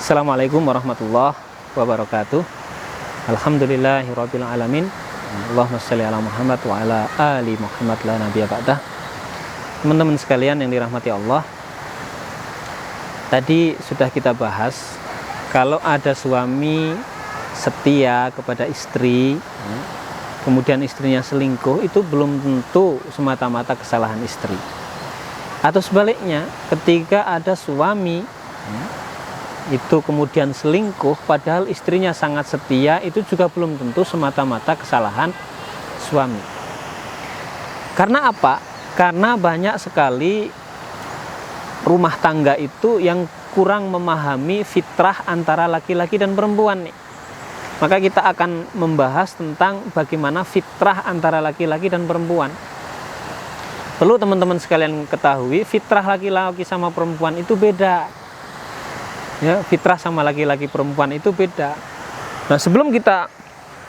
Assalamualaikum warahmatullahi wabarakatuh. Alhamdulillahirabbil alamin. Allahumma shalli ala Muhammad wa ala ali Muhammad la nabiyya ba'dah. Teman-teman sekalian yang dirahmati Allah, tadi sudah kita bahas kalau ada suami setia kepada istri, kemudian istrinya selingkuh, itu belum tentu semata-mata kesalahan istri. Atau sebaliknya, ketika ada suami itu kemudian selingkuh padahal istrinya sangat setia, itu juga belum tentu semata-mata kesalahan suami. Karena apa? Karena banyak sekali rumah tangga itu yang kurang memahami fitrah antara laki-laki dan perempuan nih. Maka kita akan membahas tentang bagaimana fitrah antara laki-laki dan perempuan. Perlu teman-teman sekalian ketahui, fitrah laki-laki sama perempuan itu beda. Ya, fitrah sama laki-laki perempuan itu beda. Nah, sebelum kita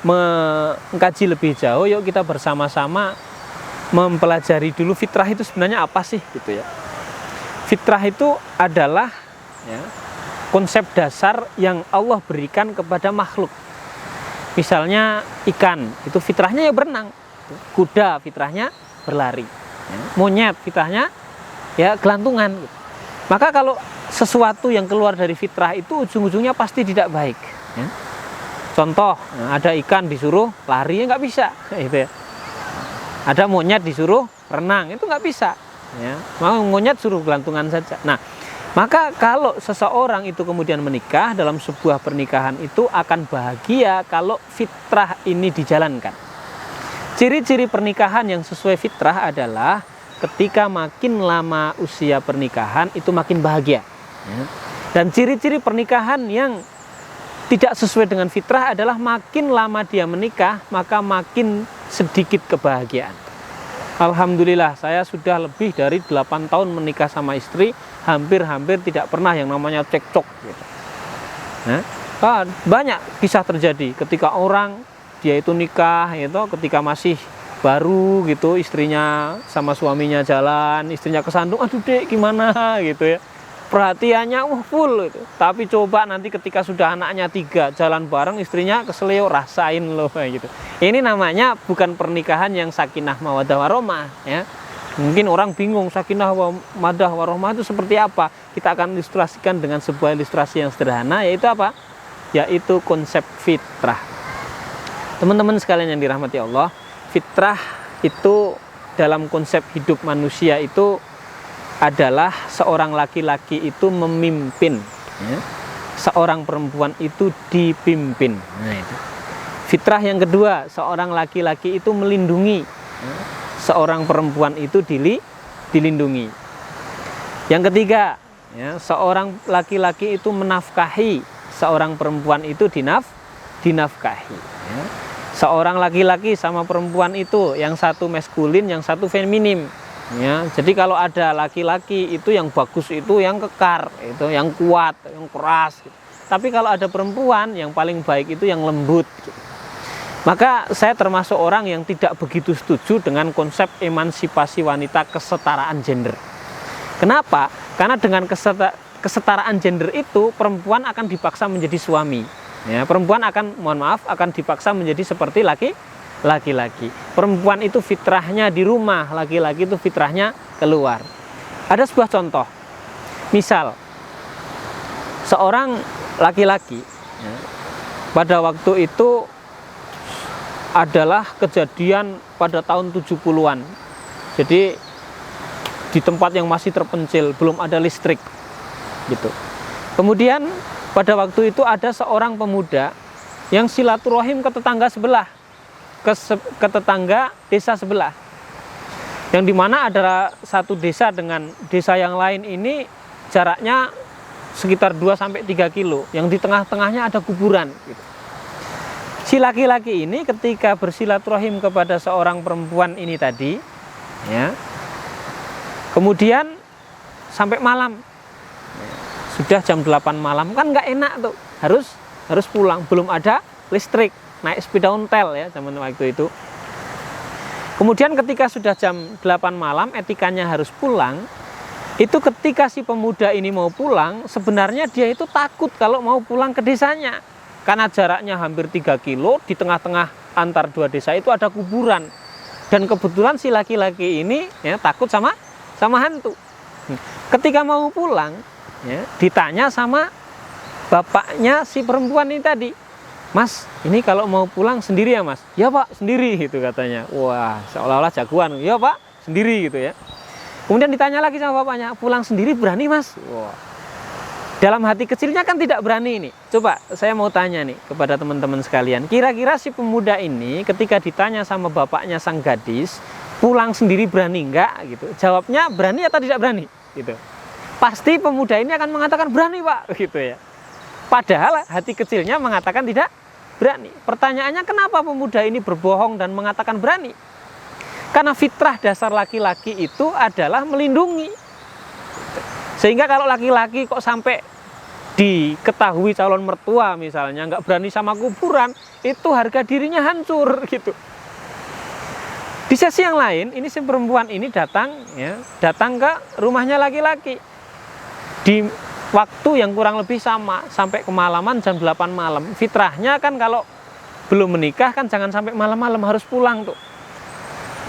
mengkaji lebih jauh, yuk kita bersama-sama mempelajari dulu fitrah itu sebenarnya apa sih, gitu ya. Fitrah itu adalah konsep dasar yang Allah berikan kepada makhluk. Misalnya ikan, itu fitrahnya ya berenang. Kuda fitrahnya berlari. Monyet fitrahnya ya gelantungan. Maka kalau sesuatu yang keluar dari fitrah itu ujung-ujungnya pasti tidak baik. Contoh, ada ikan disuruh lari ya nggak bisa. Gitu ya. Ada monyet disuruh renang, itu nggak bisa. Mau monyet suruh gelantungan saja. Nah, maka kalau seseorang itu kemudian menikah, dalam sebuah pernikahan itu akan bahagia kalau fitrah ini dijalankan. Ciri-ciri pernikahan yang sesuai fitrah adalah ketika makin lama usia pernikahan itu makin bahagia. Dan ciri-ciri pernikahan yang tidak sesuai dengan fitrah adalah makin lama dia menikah maka makin sedikit kebahagiaan. Alhamdulillah, saya sudah lebih dari 8 tahun menikah sama istri, hampir-hampir tidak pernah yang namanya cekcok gitu. Banyak kisah terjadi ketika orang dia itu nikah itu ketika masih baru gitu, istrinya sama suaminya jalan, istrinya kesandung, aduh dek gimana gitu ya, perhatiannya full gitu. Tapi coba nanti ketika sudah anaknya 3 jalan bareng, istrinya keseleo, rasain loh gitu. Ini namanya bukan pernikahan yang sakinah mawaddah warahmah ya. Mungkin orang bingung sakinah mawaddah warahmah itu seperti apa. Kita akan ilustrasikan dengan sebuah ilustrasi yang sederhana, yaitu apa? Yaitu konsep fitrah. Teman-teman sekalian yang dirahmati Allah, fitrah itu dalam konsep hidup manusia itu adalah seorang laki-laki itu memimpin, seorang perempuan itu dipimpin. Nah, itu. Fitrah yang kedua, seorang laki-laki itu melindungi, seorang perempuan itu dilindungi. Yang ketiga, seorang laki-laki itu menafkahi, seorang perempuan itu dinafkahi. Seorang laki-laki sama perempuan itu yang satu maskulin, yang satu feminim. Jadi kalau ada laki-laki itu yang bagus itu yang kekar, itu yang kuat, yang keras. Tapi kalau ada perempuan yang paling baik itu yang lembut. Maka saya termasuk orang yang tidak begitu setuju dengan konsep emansipasi wanita, kesetaraan gender. Kenapa? Karena dengan kesetaraan gender itu perempuan akan dipaksa menjadi suami. Perempuan akan dipaksa menjadi seperti laki-laki. Perempuan itu fitrahnya di rumah, laki-laki itu fitrahnya keluar. Ada sebuah contoh. Misal, seorang laki-laki pada waktu itu adalah kejadian pada tahun 70-an. Jadi di tempat yang masih terpencil, belum ada listrik gitu. Kemudian pada waktu itu ada seorang pemuda yang silaturahim ke tetangga sebelah, ke tetangga desa sebelah, yang dimana ada satu desa dengan desa yang lain ini jaraknya sekitar 2-3 kilo, yang di tengah-tengahnya ada kuburan gitu. Si laki-laki ini ketika bersilaturahim kepada seorang perempuan ini tadi, kemudian sampai malam, sudah jam 8 malam, kan nggak enak tuh, harus pulang, belum ada listrik, naik sepeda ontel ya zaman waktu itu. Kemudian ketika sudah jam 8 malam, etikanya harus pulang, Itu ketika si pemuda ini mau pulang, sebenarnya dia itu takut kalau mau pulang ke desanya. Karena jaraknya hampir 3 kilo, di tengah-tengah antar dua desa itu ada kuburan. Dan kebetulan si laki-laki ini ya, takut sama hantu. Ketika mau pulang, ya, ditanya sama bapaknya si perempuan ini tadi, "Mas, ini kalau mau pulang sendiri ya, Mas?" "Ya, Pak, sendiri," gitu katanya. Wah, seolah-olah jagoan. "Ya, Pak, sendiri," gitu ya. Kemudian ditanya lagi sama bapaknya, "Pulang sendiri berani, Mas?" Wah. Dalam hati kecilnya kan tidak berani ini. Coba saya mau tanya nih kepada teman-teman sekalian, kira-kira si pemuda ini ketika ditanya sama bapaknya sang gadis, "Pulang sendiri berani enggak?" gitu. Jawabnya berani atau tidak berani? Gitu. Pasti pemuda ini akan mengatakan berani, Pak, gitu ya. Padahal hati kecilnya mengatakan tidak berani. Pertanyaannya, kenapa pemuda ini berbohong dan mengatakan berani? Karena fitrah dasar laki-laki itu adalah melindungi. Sehingga kalau laki-laki kok sampai diketahui calon mertua misalnya nggak berani sama kuburan, itu harga dirinya hancur gitu. Di sisi yang lain, ini si perempuan ini datang ke rumahnya laki-laki di waktu yang kurang lebih sama, sampai kemalaman jam 8 malam. Fitrahnya kan kalau belum menikah kan jangan sampai malam-malam, harus pulang tuh.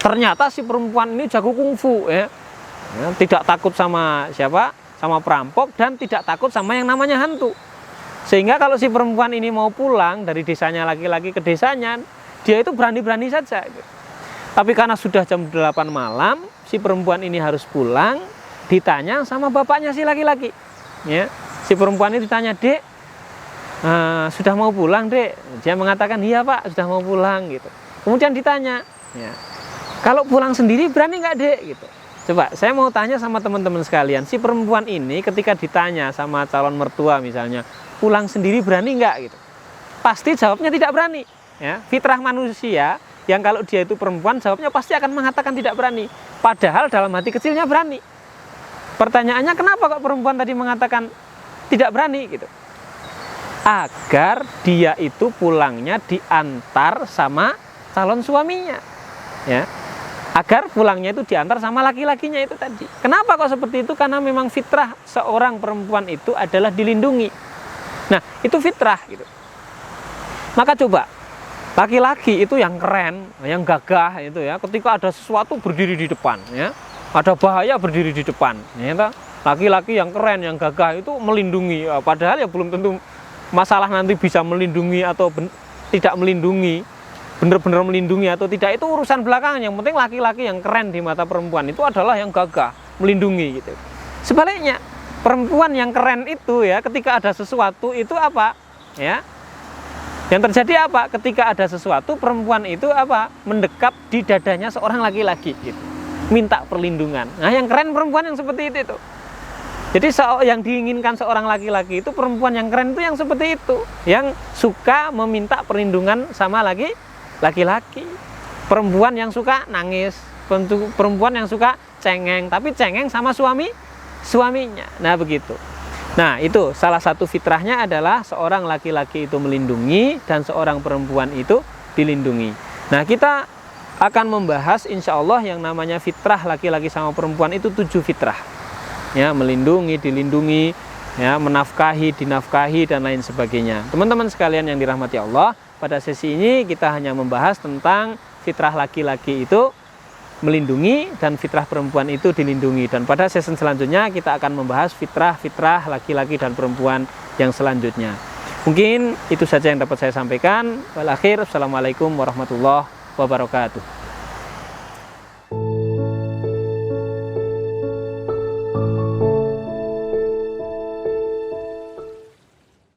Ternyata si perempuan ini jago kungfu ya, tidak takut sama siapa, sama perampok, dan tidak takut sama yang namanya hantu. Sehingga kalau si perempuan ini mau pulang dari desanya laki-laki ke desanya, dia itu berani-berani saja. Tapi karena sudah jam 8 malam, si perempuan ini harus pulang, ditanya sama bapaknya si laki-laki. Ya, si perempuan ini ditanya, "Dek, sudah mau pulang, Dek?" Dia mengatakan, "Iya, Pak, sudah mau pulang," gitu. Kemudian ditanya, ya, "Kalau pulang sendiri berani nggak, Dek?" gitu. Coba saya mau tanya sama teman-teman sekalian, si perempuan ini ketika ditanya sama calon mertua misalnya, "Pulang sendiri berani nggak?" gitu. Pasti jawabnya tidak berani. Ya, fitrah manusia yang kalau dia itu perempuan jawabnya pasti akan mengatakan tidak berani. Padahal dalam hati kecilnya berani. Pertanyaannya, kenapa kok perempuan tadi mengatakan tidak berani gitu? Agar dia itu pulangnya diantar sama calon suaminya. Ya. Agar pulangnya itu diantar sama laki-lakinya itu tadi. Kenapa kok seperti itu? Karena memang fitrah seorang perempuan itu adalah dilindungi. Nah, itu fitrah gitu. Maka coba, laki-laki itu yang keren, yang gagah itu ya, ketika ada sesuatu berdiri di depan ya. Ada bahaya berdiri di depan. Ya, laki-laki yang keren, yang gagah itu melindungi. Padahal ya belum tentu masalah nanti bisa melindungi atau tidak melindungi, benar-benar melindungi atau tidak, itu urusan belakangan. Yang penting laki-laki yang keren di mata perempuan itu adalah yang gagah, melindungi gitu. Sebaliknya, perempuan yang keren itu ya, ketika ada sesuatu itu apa? Ya. Yang terjadi apa? Ketika ada sesuatu, perempuan itu apa? Mendekap di dadanya seorang laki-laki gitu. Minta perlindungan. Nah, yang keren perempuan yang seperti itu. Jadi yang diinginkan seorang laki-laki itu perempuan yang keren itu yang seperti itu, yang suka meminta perlindungan sama laki-laki. Perempuan yang suka nangis, perempuan yang suka cengeng, tapi cengeng sama suaminya. Nah, begitu. Nah, itu salah satu fitrahnya adalah seorang laki-laki itu melindungi dan seorang perempuan itu dilindungi. Nah, kita akan membahas insya Allah yang namanya fitrah laki-laki sama perempuan itu 7 fitrah. Ya, melindungi, dilindungi, ya, menafkahi, dinafkahi, dan lain sebagainya. Teman-teman sekalian yang dirahmati Allah, pada sesi ini kita hanya membahas tentang fitrah laki-laki itu melindungi dan fitrah perempuan itu dilindungi. Dan pada sesi selanjutnya kita akan membahas fitrah laki-laki dan perempuan yang selanjutnya. Mungkin itu saja yang dapat saya sampaikan. Wal akhir, assalamualaikum warahmatullahi wabarakatuh.